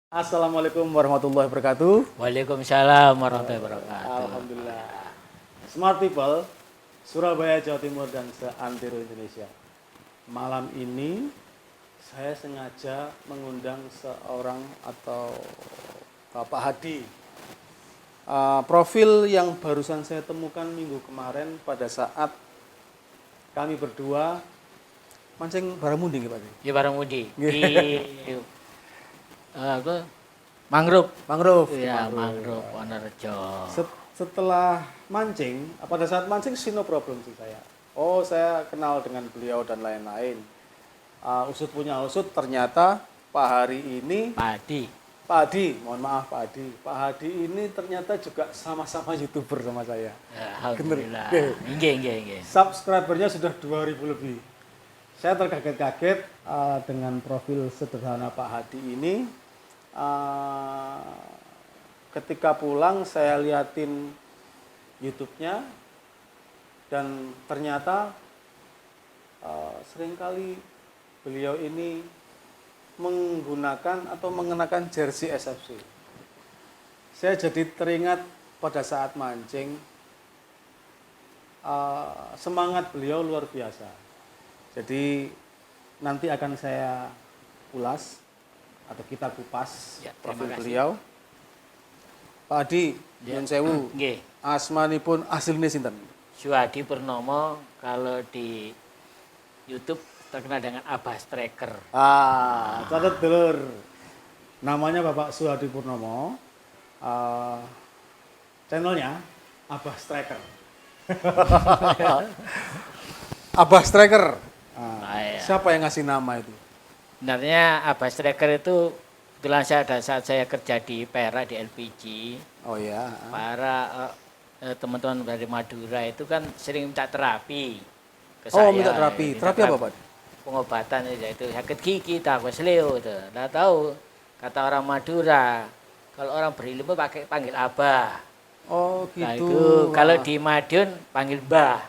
Assalamualaikum warahmatullahi wabarakatuh. Waalaikumsalam warahmatullahi wabarakatuh. Alhamdulillah. Smart People, Surabaya, Jawa Timur, dan seantero Indonesia. Malam ini saya sengaja mengundang seorang atau Bapak Hadi. Profil yang barusan saya temukan minggu kemarin pada saat kami berdua mancing baramundi Pak Hadi. Ya Baramundi di Mangrove. Mangrove. Ya Mangrove Wonorejo. Setelah mancing, pada saat mancing sih no problem sih saya. Oh, saya kenal dengan beliau dan lain-lain. Usut punya usut, ternyata Pak Hari ini, Pak Hadi, mohon maaf Pak Hadi. Pak Hadi ini ternyata juga sama-sama YouTuber sama saya. Alhamdulillah. Nggih. Subscribernya sudah 2000 lebih. Saya terkaget-kaget dengan profil sederhana Pak Hadi ini. Ketika pulang saya liatin YouTube-nya dan ternyata seringkali beliau ini menggunakan atau mengenakan jersey SFC. Saya jadi teringat pada saat mancing, semangat beliau luar biasa. Jadi nanti akan saya ulas atau kita kupas profil beliau. Pak Hadi, nyuwun sewu. Nggih. Asmanipun asline sinten? Suhadi Purnomo, kalau di YouTube terkenal dengan Abah Striker. Catat dulur. Namanya Bapak Suhadi Purnomo. Channelnya Abah Striker. Abah Striker. Ya. Siapa yang ngasih nama itu? Sebenarnya Abah Striker itu kebetulan pada saat saya kerja di Perak di LPG. Oh ya. Para teman-teman dari Madura itu kan sering minta terapi ke saya. Oh, minta terapi. Terapi apa, Pak? Pengobatan itu sakit gigi, tabes leo itu. Nggak tahu kata orang Madura, kalau orang berilmu pakai panggil Abah. Oh, gitu. Nah, itu kalau di Madiun panggil Mbah.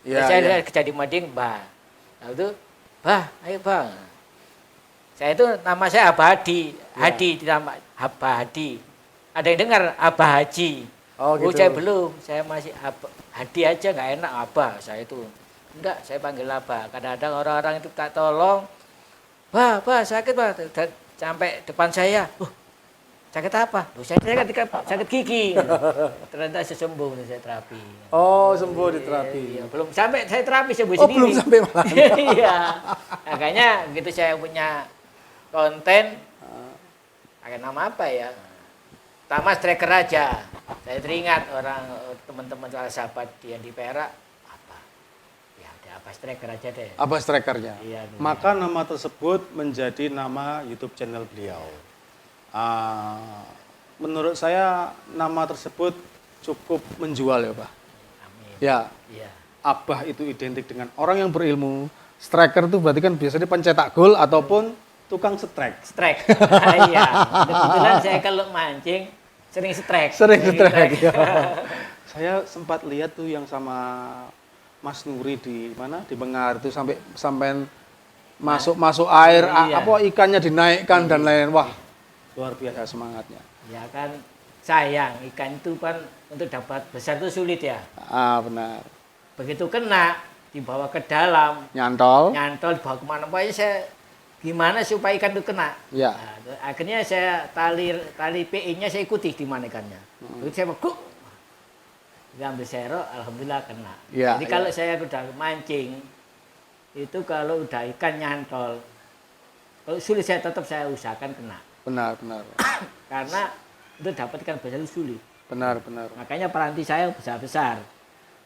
Ya, saya kerja di Madiun, Mbah. Nah, itu, Bah, ayo Bang. Saya itu nama saya Abah Hadi, Hadi nama Abah Hadi. Ada yang dengar Abah Haji. Oh, gitu. Saya belum, saya masih Hadi aja nggak enak Abah saya itu. Enggak, saya panggil Abah. Kadang-kadang orang-orang itu tak tolong. Bah, sakit Bah. Dan sampai depan saya. Sakit apa? Saya sakit gigi. Ternyata saya sembuh saya terapi. Oh, sembuh di terapi. Iya, belum sampai saya terapi sembuh Oh, sendiri. belum sampai malah. Iya. Makanya begitu saya punya konten pakai nama apa ya? Tama Striker aja. Saya teringat orang teman-teman sahabat yang di Perak apa? Ya, ada apa Striker aja deh. Abah Strikernya. Iya, maka nama tersebut menjadi nama YouTube channel beliau. Menurut saya nama tersebut cukup menjual ya Pak. Amin. Ya. Iya. Abah itu identik dengan orang yang berilmu. Striker itu berarti kan biasanya pencetak gol ataupun tukang strike. Iya. Kebetulan saya kalau mancing sering strike. Ya. Saya sempat lihat tuh yang sama Mas Nuri di mana di Bengar itu sampai masuk air, iya. Ikannya dinaikkan dan lain-lain. Wah, luar biasa semangatnya. Ya kan sayang ikan itu kan untuk dapat besar itu sulit ya. Benar. Begitu kena dibawa ke dalam, nyantol dibawa kemana aja saya gimana supaya ikan itu kena. Ya. Nah, akhirnya saya tali PE-nya saya ikuti di mana ikannya. Begitu saya kuk, dia ambil sero, alhamdulillah kena. Ya, jadi kalau saya udah mancing itu kalau udah ikan nyantol, kalau sulit saya tetap saya usahakan kena. Benar. Karena itu dapat ikan besar itu sulit. Benar. Makanya peranti saya besar-besar.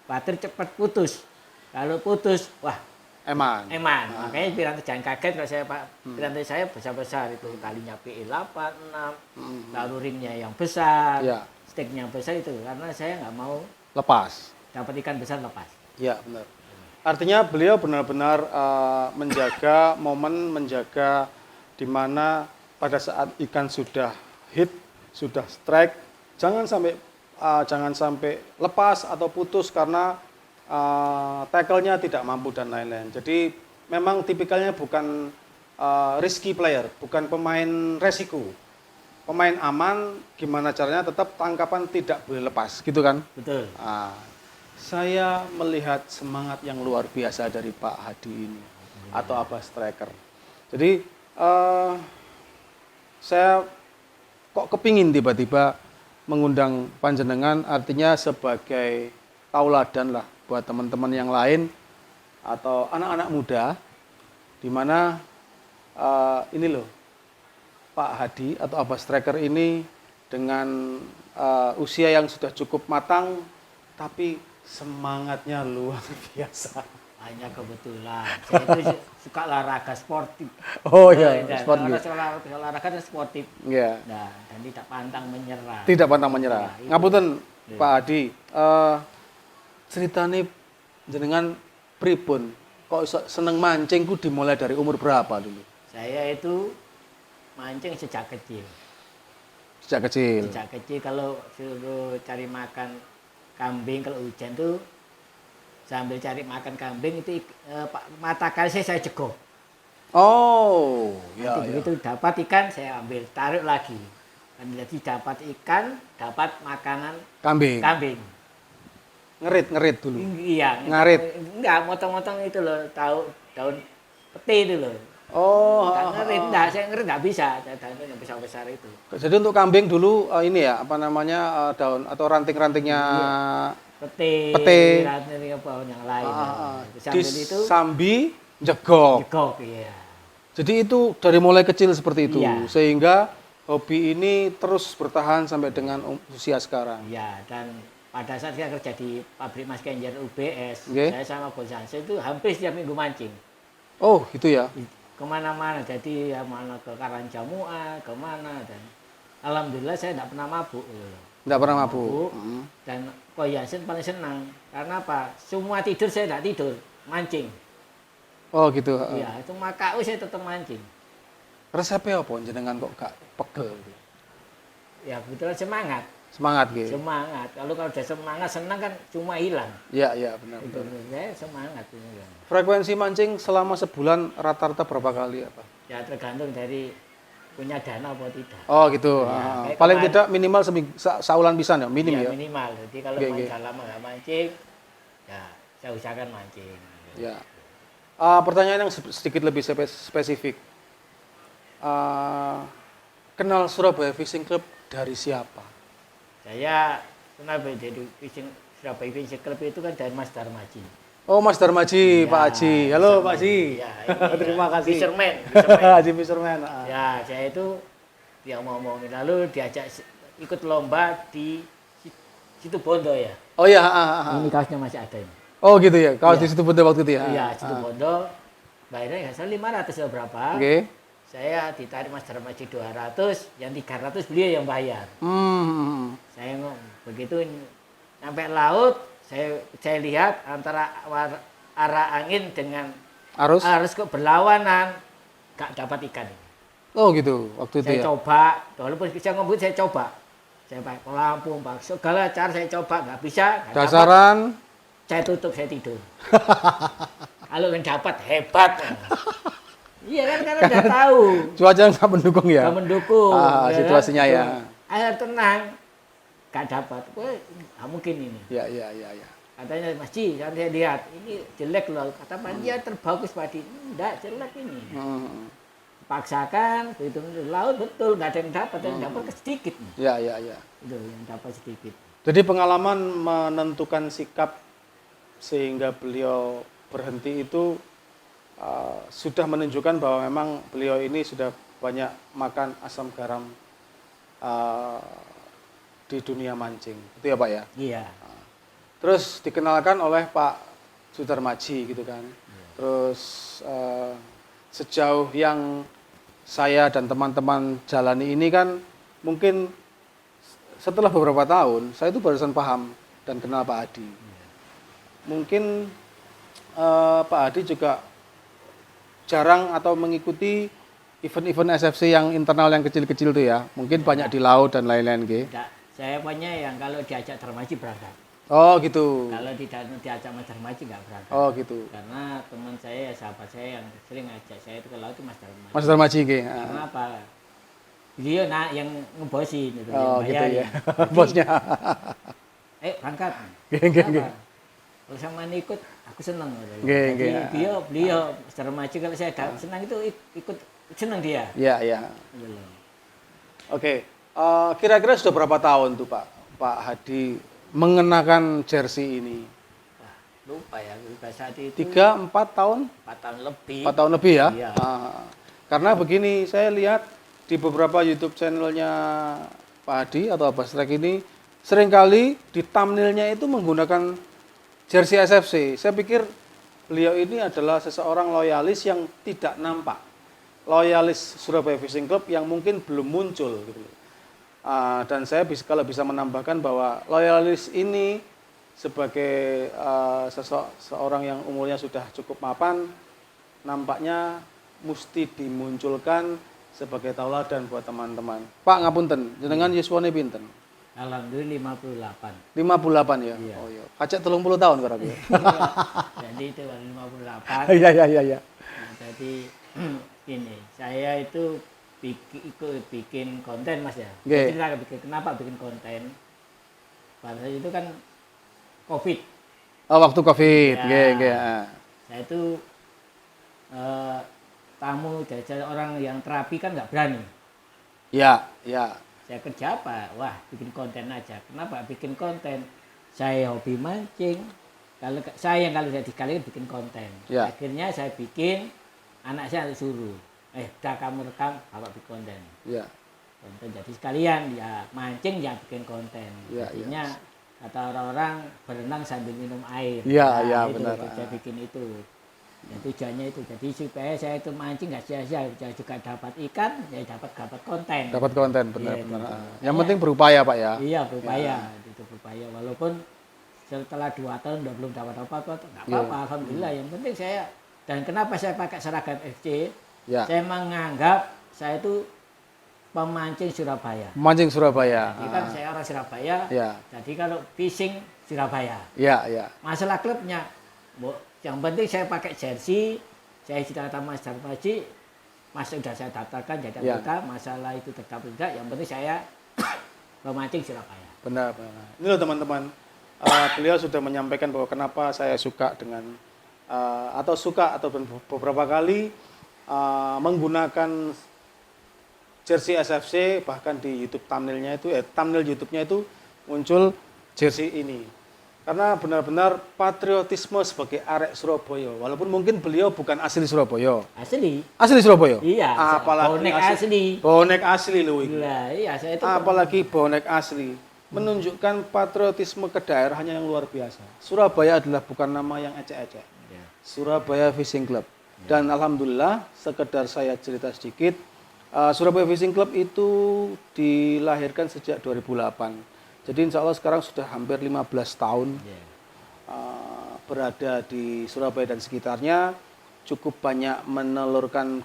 Batir cepat putus. Kalau putus, wah, eman. Makanya piranti jangan kaget kalau saya piranti saya besar-besar itu talinya PE 8, 6, lalu ringnya yang besar, sticknya besar itu karena saya nggak mau lepas. Dapat ikan besar lepas. Ya, benar. Artinya beliau benar-benar menjaga momen, menjaga di mana pada saat ikan sudah hit, sudah strike, jangan sampai lepas atau putus karena tackle-nya tidak mampu dan lain-lain. Jadi memang tipikalnya bukan risky player, bukan pemain resiko. pemain aman, gimana caranya tetap tangkapan tidak boleh lepas, gitu kan? Betul. Saya melihat semangat yang luar biasa dari Pak Hadi ini atau Abah Striker. Jadi saya kok kepingin tiba-tiba mengundang panjenengan, artinya sebagai tauladan lah buat teman-teman yang lain atau anak-anak muda, di mana ini loh Pak Hadi atau Abah Striker ini dengan usia yang sudah cukup matang, tapi semangatnya luar biasa. Hanya kebetulan saya itu suka olahraga sportif. Oh iya, sport gitu. Olahraga dan sportif. Iya. Nah, dan tidak pantang menyerah. Tidak pantang menyerah. Nah, itu. Ngapunten Iya. Pak Hadi, ceritanya jenengan pripun? Kok iso seneng mancing ku dimulai dari umur berapa dulu? Saya itu mancing sejak kecil. Sejak kecil. Sejak kecil kalau suruh cari makan kambing kalau hujan tuh sambil cari makan kambing itu mata kali saya jegok. Oh, ya, Nanti begitu dapat ikan saya ambil taruh lagi. Dan jadi dapat ikan, dapat makanan Kambing. kambing. Ngerit dulu. Iya. Ngarit. Enggak, motong-motong itu loh, tahu daun peti itu loh. Oh, Enggak ngerit, enggak, saya ngerit enggak bisa, daun yang besar-besar itu. Jadi untuk kambing dulu ini ya, apa namanya, daun atau ranting-rantingnya Peti, ranting apa yang lain. Sambil itu disambi jegok. jegok, iya. Jadi itu dari mulai kecil seperti itu, Iya. sehingga hobi ini terus bertahan sampai dengan usia sekarang. Ya, dan pada saat saya kerja di pabrik Mas Kenjer UBS, Oke. saya sama Bos Hansen itu hampir setiap minggu mancing. Oh, gitu ya. Kemana-mana, jadi ya mana ke Karangjamuan, kemana, dan alhamdulillah saya tidak pernah mabuk. Enggak pernah mabuk. Dan Ko Hansen paling senang, karena apa? Semua tidur saya tidak tidur, mancing. Oh, gitu. Iya, itu KU saya tetap mancing. Resepnya apa jenengan kok gak pegel? Ya kebetulan semangat. Semangat gitu. Semangat. Kalau udah semangat senang kan cuma hilang. Iya, benar. Itu saya semangat ini kan. Frekuensi mancing selama sebulan rata-rata berapa kali apa? Ya tergantung dari punya dana apa tidak. Oh, gitu. Ya, Paling kemarin- tidak minimal saulan pisan ya, minim ya. Minimal. Jadi kalau Oke, main lama nggak mancing, ya saya usahakan mancing. Ya. Pertanyaan yang sedikit lebih spesifik. Kenal Surabaya Fishing Club dari siapa? Saya kenapa jadi Surabaya Fishing Club itu kan dari Mas Darmaji. Oh, Mas Darmaji, Ya, Pak Haji. Halo, Pak Haji. Ya, Terima kasih. Fisherman. Haji Fisherman. Ya, saya itu dia ngomongin lalu diajak ikut lomba di situ Bondo ya. Oh iya, Ini kaosnya masih ada ini. Oh gitu ya, kalau Iya. di situ Bondo waktu itu ya. Iya, situ Bondo. Bayarnya nggak salah 500 atau berapa. Oke. Saya ditarik Mas Darmaji 200, yang 300 beliau yang bayar. Saya begitu sampai laut, saya lihat antara arah angin dengan arus kok berlawanan, gak dapat ikan. Oh gitu, waktu itu Saya ya. coba, walaupun saya ngomong saya coba. Saya pakai pelampung, pakai segala cara saya coba, nggak bisa. Nggak dapat. Dasaran. Saya tutup, saya tidur. Kalau yang dapat hebat. Iya kan karena udah tahu. Cuaca nggak mendukung ya. Nggak mendukung. Ah, ya situasinya kan? ya. Air tenang, nggak dapat. Wah, nggak mungkin ini. Ya. Katanya Mas Ji, saya lihat ini jelek loh. Kata Panji terbagus padi. Enggak, jelek ini. Paksakan, begitu laut betul, nggak ada yang dapat, yang dapat sedikit. Ya. Itu yang dapat sedikit. Jadi pengalaman menentukan sikap sehingga beliau berhenti itu sudah menunjukkan bahwa memang beliau ini sudah banyak makan asam garam di dunia mancing. Itu ya Pak ya? Iya. Terus dikenalkan oleh Pak Sudarmaji gitu kan. Terus sejauh yang saya dan teman-teman jalani ini kan mungkin setelah beberapa tahun saya itu barusan paham dan kenal Pak Hadi. Mungkin Pak Hadi juga jarang atau mengikuti event-event SFC yang internal yang kecil-kecil itu ya. Mungkin banyak di laut dan lain-lain gitu. Enggak, saya punya yang kalau diajak Darmaji berangkat. Oh gitu. Kalau diajak Mas Darmaji nggak berangkat. Oh gitu. Karena teman saya, sahabat saya yang sering ngajak saya itu ke laut itu Mas Darmaji. Mas Darmaji gitu. Karena apa? Dia yang ngebosin gitu, Oh yang gitu bayarin. ya. Bosnya. Berangkat. Nggih. Kenapa? Kalau sama ikut, aku senang. Gitu. Nggih, Jadi nggih. beliau secara maju kalau saya senang itu ikut senang dia. Iya. Gitu loh. Oke. Kira-kira sudah berapa tahun tuh Pak Hadi mengenakan jersey ini? Wah, lupa ya, lupa saat itu 3-4 tahun? 4 tahun lebih. 4 tahun lebih ya? Iya. Karena begini, saya lihat di beberapa YouTube channelnya Pak Hadi atau Abas Trek ini seringkali di thumbnailnya itu menggunakan jersey SFC. Saya pikir beliau ini adalah seseorang loyalis yang tidak nampak. Loyalis Surabaya Fishing Club yang mungkin belum muncul gitu. Dan saya kalau bisa menambahkan bahwa loyalis ini sebagai seseorang yang umurnya sudah cukup mapan, nampaknya mesti dimunculkan sebagai tauladan buat teman-teman. Pak ngapunten, jenengan yuswane pinten? Alhamdulillah 58. 58 ya? Iya. Oh iya. Kacek 30 tahun kira kira. Jadi itu baru 58. Iya. Nah, jadi ini saya itu ikut bikin konten Mas ya. Nggih. Jadi kenapa bikin konten? Pada saat itu kan COVID. Oh, waktu Covid. Ya. Nggih. Saya itu tamu jajan orang yang terapi kan nggak berani. Ya. Saya kerja apa? Wah, bikin konten aja. Kenapa bikin konten? Saya hobi mancing. Kalau saya dikali bikin konten. Ya. Akhirnya saya bikin, anak saya suruh, udah kamu rekam, bapak bikin konten. Ya. Konten jadi sekalian ya mancing ya bikin konten. Ya, Jadinya kata orang-orang berenang sambil minum air. Iya, itu, benar. Saya bikin itu. Ya, tujuannya itu jadi supaya saya itu mancing nggak sia-sia, saya juga dapat ikan, ya dapat konten. Dapat konten benar. Iya, gitu. Yang penting berupaya Pak ya. Iya berupaya, itu berupaya. Walaupun setelah 2 tahun belum dapat apa-apa, nggak apa-apa. Alhamdulillah. Yang penting saya, dan kenapa saya pakai seragam FC? Ya. Saya menganggap saya itu pemancing Surabaya. Mancing Surabaya. Jadi kan saya orang Surabaya. Ya. Jadi kalau fishing Surabaya. Ya. Masalah klubnya, yang penting saya pakai jersey, saya cita-cita Mas Darmaji, Mas sudah saya daftarkan jadi anggota. Masalah itu tetap tidak, yang penting saya pemancing Surabaya. Benar. Ini loh teman-teman, beliau sudah menyampaikan bahwa kenapa saya suka dengan atau beberapa kali menggunakan jersey SFC, bahkan di YouTube thumbnail YouTube-nya itu muncul jersey ini. Karena benar-benar patriotisme sebagai arek Surabaya. Walaupun mungkin beliau bukan asli Surabaya. Asli Surabaya? Iya, Apalagi bonek asli. Bonek asli loh ini. Iya, saya itu Apalagi bonek asli. Menunjukkan patriotisme kedaerahannya yang luar biasa. Surabaya adalah bukan nama yang ecek-ecek. Ya. Surabaya Fishing Club. Dan alhamdulillah, sekedar saya cerita sedikit, Surabaya Fishing Club itu dilahirkan sejak 2008. Jadi insya Allah sekarang sudah hampir 15 tahun berada di Surabaya dan sekitarnya. Cukup banyak menelurkan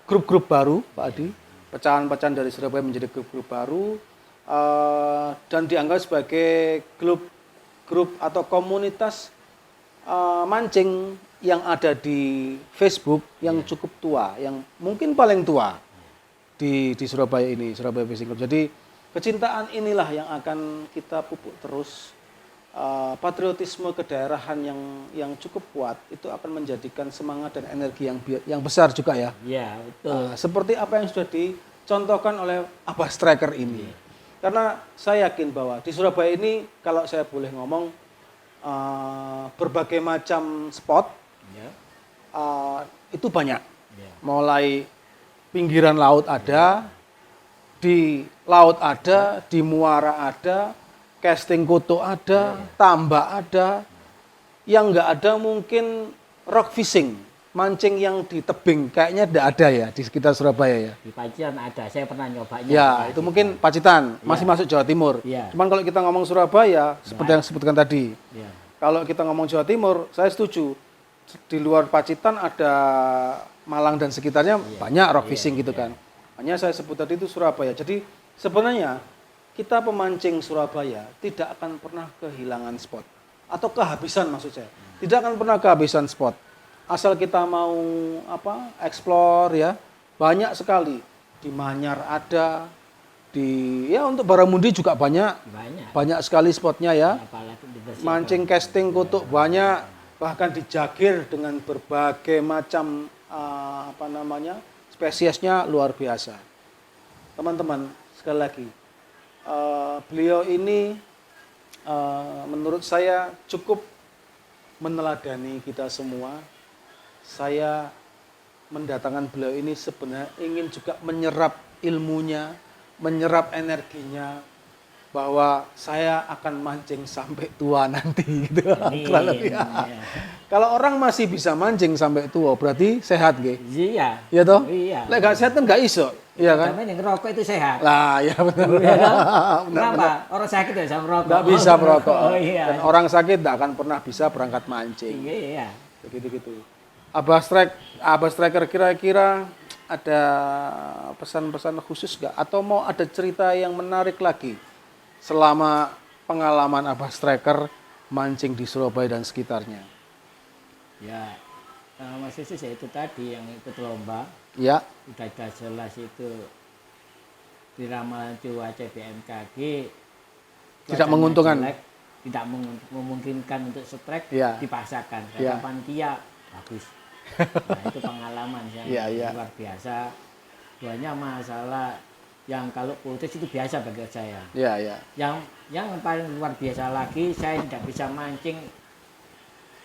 grup-grup baru, Pak Adi. Pecahan-pecahan dari Surabaya menjadi grup-grup baru. Dan dianggap sebagai grup atau komunitas mancing yang ada di Facebook yang cukup tua, yang mungkin paling tua di Surabaya ini, Surabaya Fishing Club. Jadi kecintaan inilah yang akan kita pupuk terus. Patriotisme kedaerahan yang cukup kuat itu akan menjadikan semangat dan energi yang besar juga ya. Iya, betul. Seperti apa yang sudah dicontohkan oleh Abah Striker ini. Karena saya yakin bahwa di Surabaya ini kalau saya boleh ngomong berbagai macam spot itu banyak. Mulai pinggiran laut ada, di laut ada, di muara ada, casting koto ada, tambak ada. Yang enggak ada mungkin rock fishing, mancing yang di tebing, kayaknya tidak ada ya di sekitar Surabaya ya. Di Pacitan ada, saya pernah nyobanya. Ya, itu mungkin Pacitan, masih masuk Jawa Timur. Ya. Cuman kalau kita ngomong Surabaya, seperti yang sebutkan tadi. Ya. Kalau kita ngomong Jawa Timur, saya setuju. Di luar Pacitan ada Malang dan sekitarnya banyak rock fishing gitu kan. Hanya saya sebut tadi itu Surabaya. Jadi sebenarnya kita pemancing Surabaya tidak akan pernah kehilangan spot. Atau kehabisan maksud saya. Tidak akan pernah kehabisan spot. Asal kita mau explore ya, banyak sekali. di Manyar ada, ya untuk Baramundi juga Banyak. banyak sekali spotnya ya. Apalagi di Bersih. Mancing casting kutuk banyak, bahkan di Jagir dengan berbagai macam spesiesnya luar biasa. Teman-teman, sekali lagi beliau ini menurut saya cukup meneladani kita semua. Saya mendatangkan beliau ini sebenarnya ingin juga menyerap ilmunya, menyerap energinya, bahwa saya akan mancing sampai tua nanti gitu. Kurang lebih. Kalau orang masih bisa mancing sampai tua berarti sehat nggih. Iya. Iya toh? Iya. Lek gak sehat kan gak iso, iya kan? Karena yang ngerokok itu sehat. Lah, ya benar. Iya kan? Benar. Kenapa? Orang sakit ya sama merokok. Nggak bisa merokok. Oh, iya. Dan orang sakit tidak akan pernah bisa berangkat mancing. Iya. Begitu-gitu. Abah Striker kira-kira ada pesan-pesan khusus nggak? Atau mau ada cerita yang menarik lagi selama pengalaman Abah Striker mancing di Surabaya dan sekitarnya? Ya, Mas Yesus ya itu tadi yang ikut lomba. Ya. Udah jelas itu di ramalan cuaca BMKG Tidak menguntungkan. jelek, tidak memungkinkan untuk strike Ya. dipaksakan. Ya. Karena panitia bagus. Nah, itu pengalaman yang Ya. luar biasa. Banyak masalah yang kalau putus itu biasa bagi saya. Ya. Yang paling luar biasa lagi, saya tidak bisa mancing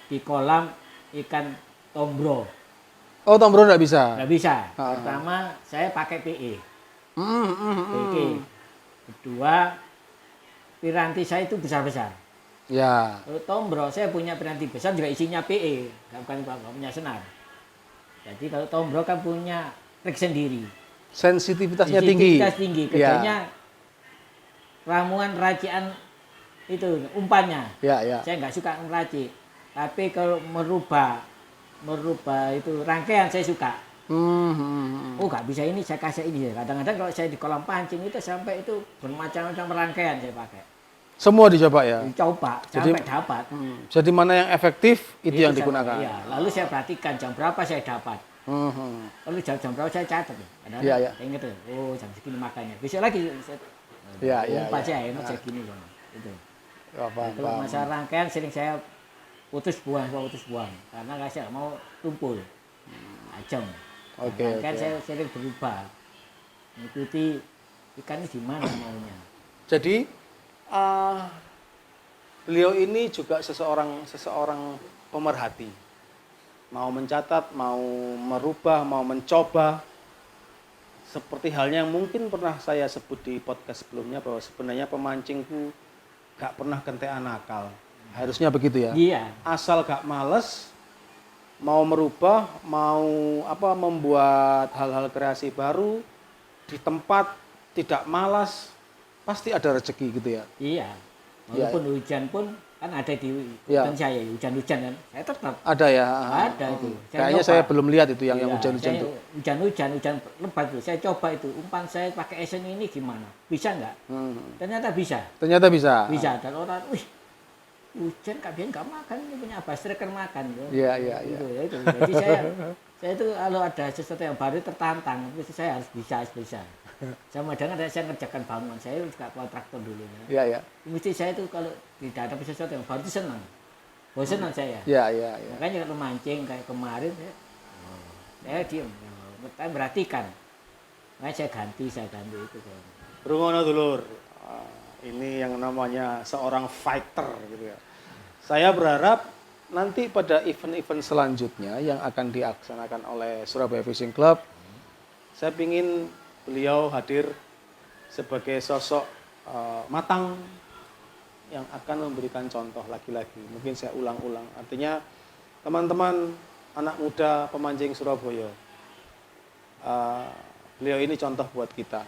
di kolam ikan tombro. Oh, tombro nggak bisa? Nggak bisa. Pertama, saya pakai PE. PE. Kedua, piranti saya itu besar-besar. Ya. Kalau tombro, saya punya piranti besar juga isinya PE. Bukan punya senar. Jadi kalau tombro kan punya trik sendiri. Sensitivitasnya tinggi. Sensitivitas tinggi. Kerjanya ramuan racian itu umpannya. Ya. Saya nggak suka meracik. Tapi kalau merubah itu rangkaian saya suka. Oh nggak bisa ini saya kasih ini. Kadang-kadang kalau saya di kolam pancing itu sampai itu bermacam-macam rangkaian saya pakai. Semua dicoba ya? Dicoba sampai dapat. Jadi mana yang efektif itu yang digunakan? Iya. Lalu saya perhatikan jam berapa saya dapat. Lalu jam berapa saya catat. Iya. Saya ingat oh jam segini makanya. Besok lagi umpan saya enak segini. Itu. Kalau masalah rangkaian sering saya putus buang karena saya mau tumpul ajam. Kan saya sering berubah mengikuti ikan ini di mana maunya. Jadi beliau ini juga seseorang pemerhati, mau mencatat, mau merubah, mau mencoba. Seperti halnya yang mungkin pernah saya sebut di podcast sebelumnya bahwa sebenarnya pemancingku gak pernah kentean nakal. Harusnya begitu ya. Iya. Asal gak males, mau merubah, mau membuat hal-hal kreasi baru di tempat tidak malas, pasti ada rezeki gitu ya. Iya. Walaupun hujan pun kan ada di hutan saya, hujan-hujan kan, saya tetap ada ya. Ada itu. Kayaknya saya belum lihat itu yang hujan-hujan itu. Hujan lebat itu. Saya coba itu umpan saya pakai esen ini gimana? Bisa nggak? Ternyata bisa. Bisa. Dan orang, wih, hujan kalian nggak makan, ini punya Abah Striker makan. Iya. Itu. Jadi saya itu kalau ada sesuatu yang baru tertantang, itu saya harus bisa. Sama dengan saya ngerjakan bangunan, saya juga kontraktor dulu. Iya. Mesti saya itu kalau tidak ada sesuatu yang baru itu senang. Bosan saya. Iya. Makanya kalau mancing kayak kemarin saya diam. Saya perhatikan. Makanya saya ganti itu. Rungono dulur. Ini yang namanya seorang fighter gitu ya. Saya berharap nanti pada event-event selanjutnya yang akan dilaksanakan oleh Surabaya Fishing Club, saya ingin beliau hadir sebagai sosok matang yang akan memberikan contoh lagi-lagi. Mungkin saya ulang-ulang. Artinya teman-teman anak muda pemancing Surabaya, beliau ini contoh buat kita.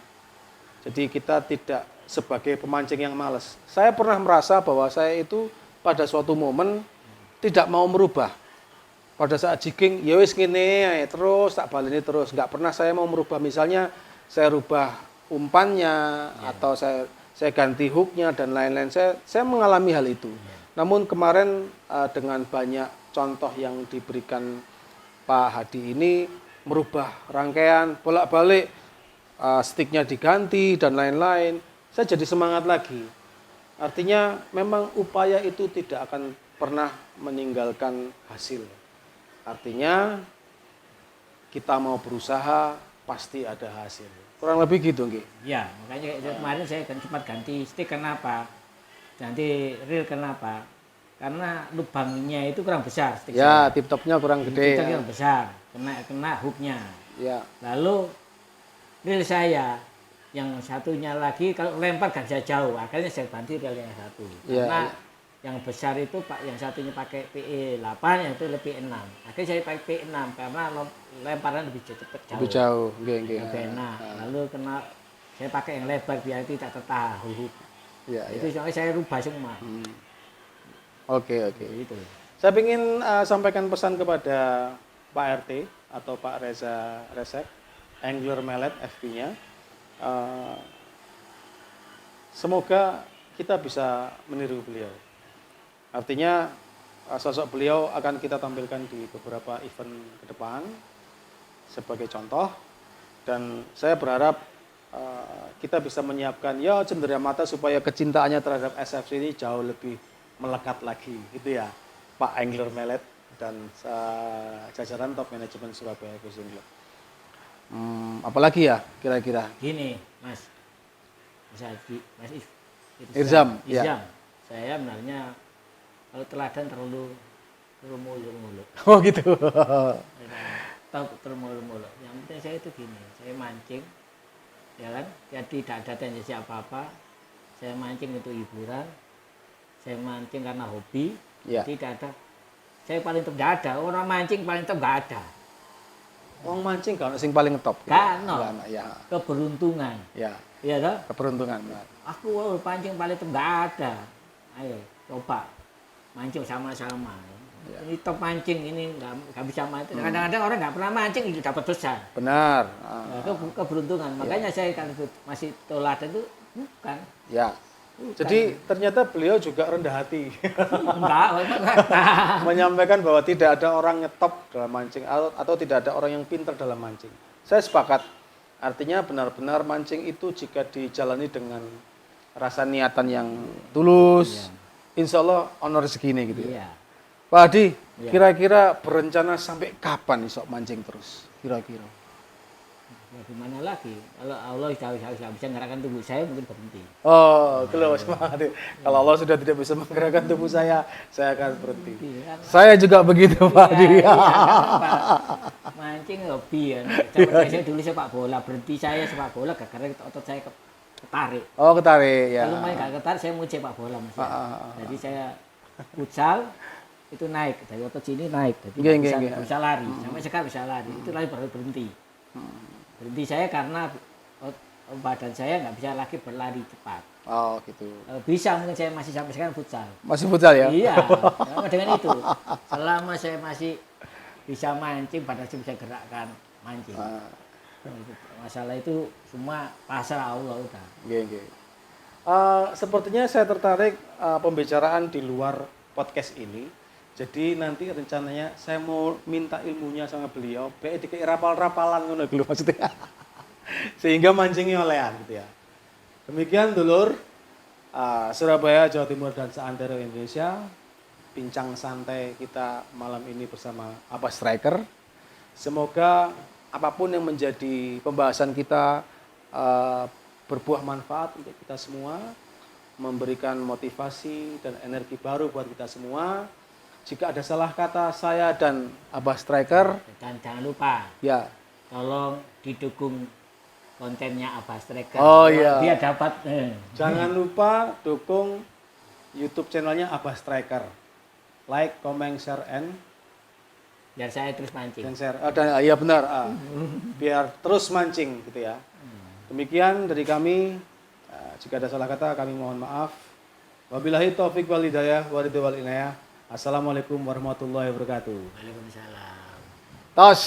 Jadi kita tidak sebagai pemancing yang malas. Saya pernah merasa bahwa saya itu pada suatu momen tidak mau merubah. Pada saat jigging, ya wis ngene terus tak baleni terus. Nggak pernah saya mau merubah. Misalnya saya rubah umpannya atau saya ganti hooknya dan lain-lain. Saya mengalami hal itu. Namun kemarin dengan banyak contoh yang diberikan Pak Hadi ini merubah rangkaian bolak-balik sticknya diganti dan lain-lain, saya jadi semangat lagi. Artinya memang upaya itu tidak akan pernah meninggalkan hasil. Artinya kita mau berusaha pasti ada hasil. Kurang lebih gitu, nggih. Ya, makanya kemarin saya sempat ganti stick. Kenapa? Ganti reel kenapa? Karena lubangnya itu kurang besar stick Ya, saya. tip topnya kurang Tip gede. topnya kurang besar, kena hooknya. Ya. Lalu reel saya yang satunya lagi kalau lempar gak bisa jauh, akhirnya saya ganti reel yang satu. Ya, Karena ya. yang besar itu Pak, yang satunya pakai PE 8, yang itu lebih 6. Akhirnya saya pakai PE 6 karena lemparan lebih cepat jauh. Lebih jauh, nggih, nggih. Lebih enak. Lalu saya pakai yang lebar biar tidak tertahan hook. Ya, Itu soalnya saya rubah semua. Oke. Itu. Saya ingin sampaikan pesan kepada Pak RT atau Pak Reza Resek, Angler Mallet FP-nya. Semoga kita bisa meniru beliau. Artinya sosok beliau akan kita tampilkan di beberapa event ke depan sebagai contoh, dan saya berharap kita bisa menyiapkan ya cendera mata supaya kecintaannya terhadap SFC ini jauh lebih melekat lagi, gitu ya, Pak Angler Mallet dan jajaran top manajemen Surabaya Fishing Club. Apalagi ya kira-kira? Gini, Mas Irzam, ya. Irzam. Saya sebenarnya kalau teladan terlalu muluk-muluk. Oh gitu. Tahu termuluk-muluk. Yang penting saya itu gini, saya mancing, ya kan? Jadi tidak ada tendensi apa-apa. Saya mancing untuk hiburan. Saya mancing karena hobi. Ya. Tidak ada. Saya paling top nggak ada. Orang mancing paling top nggak ada. Wong mancing kalau sing paling top. Gak, no. Ya. Keberuntungan. Ya. Iya toh? Keberuntungan. Aku pancing paling top nggak ada. Ayo coba mancing sama-sama. Ya. Ini top mancing ini nggak bisa mancing. Kadang-kadang orang nggak pernah mancing itu dapat besar. Benar. Nah, itu keberuntungan. Makanya saya kalau masih toladan itu bukan. Ya. Jadi ternyata beliau juga rendah hati. Enggak. Menyampaikan bahwa tidak ada orang ngetop dalam mancing atau tidak ada orang yang pintar dalam mancing. Saya sepakat. Artinya benar-benar mancing itu jika dijalani dengan rasa niatan yang tulus, insya Allah honor segini gitu ya. Iya. Pak Adi, Iya. kira-kira berencana sampai kapan isok mancing terus? Kira-kira? Ya, gimana lagi? Kalau Allah sudah bisa menggerakkan tubuh saya mungkin berhenti. Oh, kalau semangat. Kalau Allah sudah tidak bisa menggerakkan tubuh saya akan berhenti. Iya, kan? Saya juga begitu, Pak Adi. Iya, kan, Pak. Mancing hobi ya. Zaman saya dulu sepak bola, berhenti saya sepak bola karena otot saya ketarik. Oh, ketarik ya. Kalau main gak ketarik saya mau sepak bola Mas. Jadi saya futsal itu naik dari otot sini naik. Jadi nggak bisa lari. Sampai sekarang bisa lari. Itu lari baru berhenti. Berhenti saya karena badan saya nggak bisa lagi berlari cepat. Oh, gitu. Bisa mungkin saya masih sampai sekarang futsal. Masih futsal ya? Iya, sama dengan itu. Selama saya masih bisa mancing, badan saya bisa gerakkan mancing. Masalah itu semua pasrah Allah udah. Oke. Sepertinya saya tertarik pembicaraan di luar podcast ini. Jadi nanti rencananya saya mau minta ilmunya sama beliau, baik dikei rapal-rapalan ngono lho maksudnya. Sehingga mancingnya olehan gitu ya. Demikian dulur Surabaya, Jawa Timur dan seantero Indonesia. Bincang santai kita malam ini bersama Abah Striker. Semoga apapun yang menjadi pembahasan kita berbuah manfaat untuk kita semua, memberikan motivasi dan energi baru buat kita semua. Jika ada salah kata saya dan Abah Striker, Dan jangan lupa, ya, tolong didukung kontennya Abah Striker. Oh, iya. Dia dapat. Jangan lupa dukung YouTube channelnya Abah Striker. Like, comment, share, and Biar saya terus mancing. share. Iya benar. Biar terus mancing gitu ya. Demikian dari kami. Jika ada salah kata kami mohon maaf. Wabillahi taufik wal hidayah wa inayah. Assalamualaikum warahmatullahi wabarakatuh. Waalaikumsalam. Tos.